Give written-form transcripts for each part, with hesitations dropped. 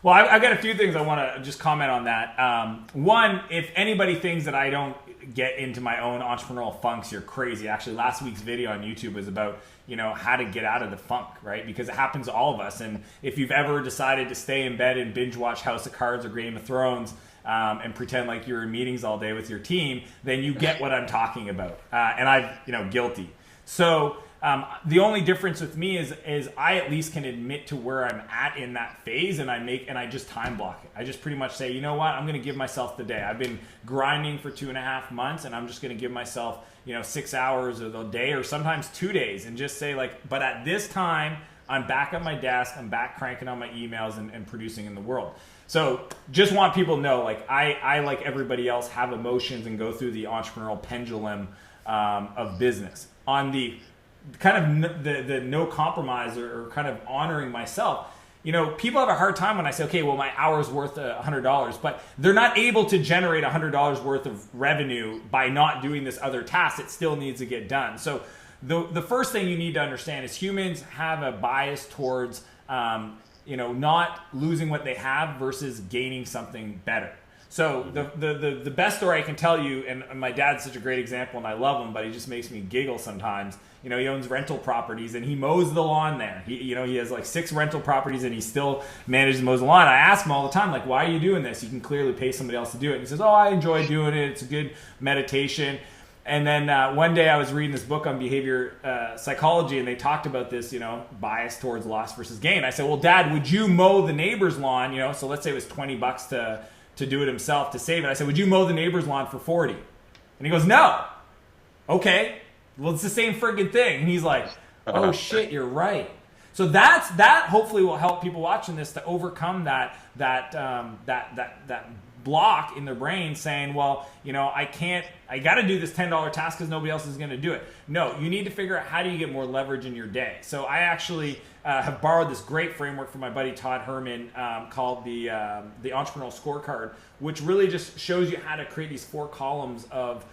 Well, I've got a few things I want to just comment on that. One, if anybody thinks that I don't get into my own entrepreneurial funks, you're crazy. Actually, last week's video on YouTube was about, how to get out of the funk, right? Because it happens to all of us. And if you've ever decided to stay in bed and binge watch House of Cards or Game of Thrones, and pretend like you're in meetings all day with your team, then you get what I'm talking about. And I've, guilty. So the only difference with me is I at least can admit to where I'm at in that phase, and I just time block it. I just pretty much say, you know what, I'm going to give myself the day. I've been grinding for 2.5 months, and I'm just going to give myself 6 hours of the day, or sometimes 2 days, and just say but at this time I'm back at my desk, I'm back cranking on my emails and producing in the world. So just want people to know, I like everybody else have emotions and go through the entrepreneurial pendulum of business. On the kind of the no compromise or kind of honoring myself, people have a hard time when I say, okay, well, my hour's worth $100, but they're not able to generate $100 worth of revenue by not doing this other task. It still needs to get done. So the first thing you need to understand is humans have a bias towards not losing what they have versus gaining something better. So the best story I can tell you, and my dad's such a great example, and I love him, but he just makes me giggle sometimes. He owns rental properties, and he mows the lawn there. He has 6 rental properties, and he still manages to mow the lawn. I ask him all the time, why are you doing this? You can clearly pay somebody else to do it. And he says, oh, I enjoy doing it. It's a good meditation. And then one day I was reading this book on behavior psychology, and they talked about this, bias towards loss versus gain. I said, well, Dad, would you mow the neighbor's lawn? So let's say it was $20 to do it himself, to save it. I said, would you mow the neighbor's lawn for 40? And he goes, no. Okay, well, it's the same friggin' thing. And he's like, oh shit, you're right. So that hopefully will help people watching this to overcome that block in their brain saying, well, I got to do this $10 task because nobody else is going to do it. No, you need to figure out how do you get more leverage in your day. So I actually have borrowed this great framework from my buddy Todd Herman called the Entrepreneurial Scorecard, which really just shows you how to create these 4 columns of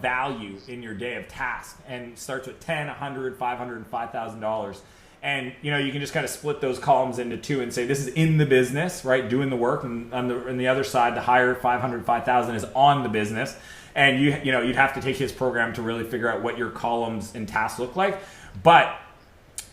value in your day of tasks, and starts with 10, 100, 500, and $5,000. And you can just kind of split those columns into 2 and say this is in the business, right, doing the work, and on the other side, the higher 500, 5,000 is on the business. And you'd have to take his program to really figure out what your columns and tasks look like. But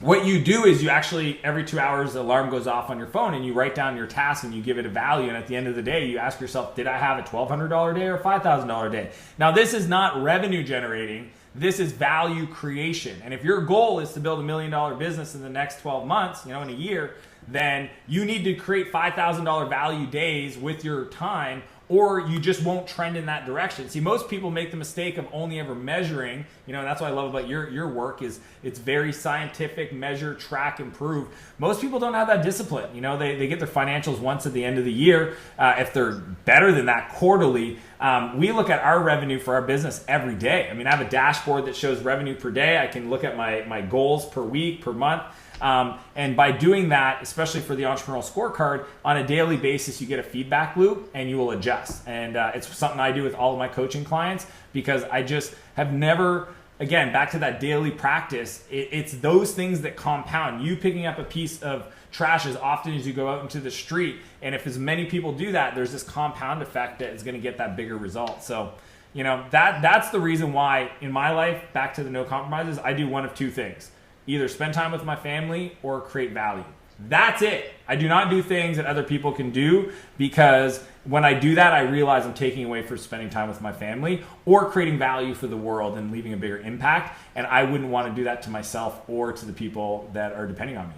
what you do is you actually, every 2 hours, the alarm goes off on your phone, and you write down your task and you give it a value. And at the end of the day, you ask yourself, did I have a $1,200 day or a $5,000 day? Now, this is not revenue generating. This is value creation. And if your goal is to build $1 million business in the next 12 months, in a year, then you need to create $5,000 value days with your time, or you just won't trend in that direction. See, most people make the mistake of only ever measuring, and that's what I love about your work is it's very scientific, measure, track, improve. Most people don't have that discipline. They get their financials once at the end of the year. If they're better than that quarterly, we look at our revenue for our business every day. I have a dashboard that shows revenue per day. I can look at my goals per week, per month. And by doing that, especially for the Entrepreneurial Scorecard, on a daily basis, you get a feedback loop and you will adjust. And it's something I do with all of my coaching clients, because I just have never, again, back to that daily practice, it's those things that compound. You picking up a piece of trash as often as you go out into the street, and if as many people do that, there's this compound effect that is going to get that bigger result. So, that's the reason why in my life, back to the no compromises, I do one of 2 things. Either spend time with my family or create value. That's it. I do not do things that other people can do, because when I do that, I realize I'm taking away from spending time with my family or creating value for the world and leaving a bigger impact. And I wouldn't want to do that to myself or to the people that are depending on me.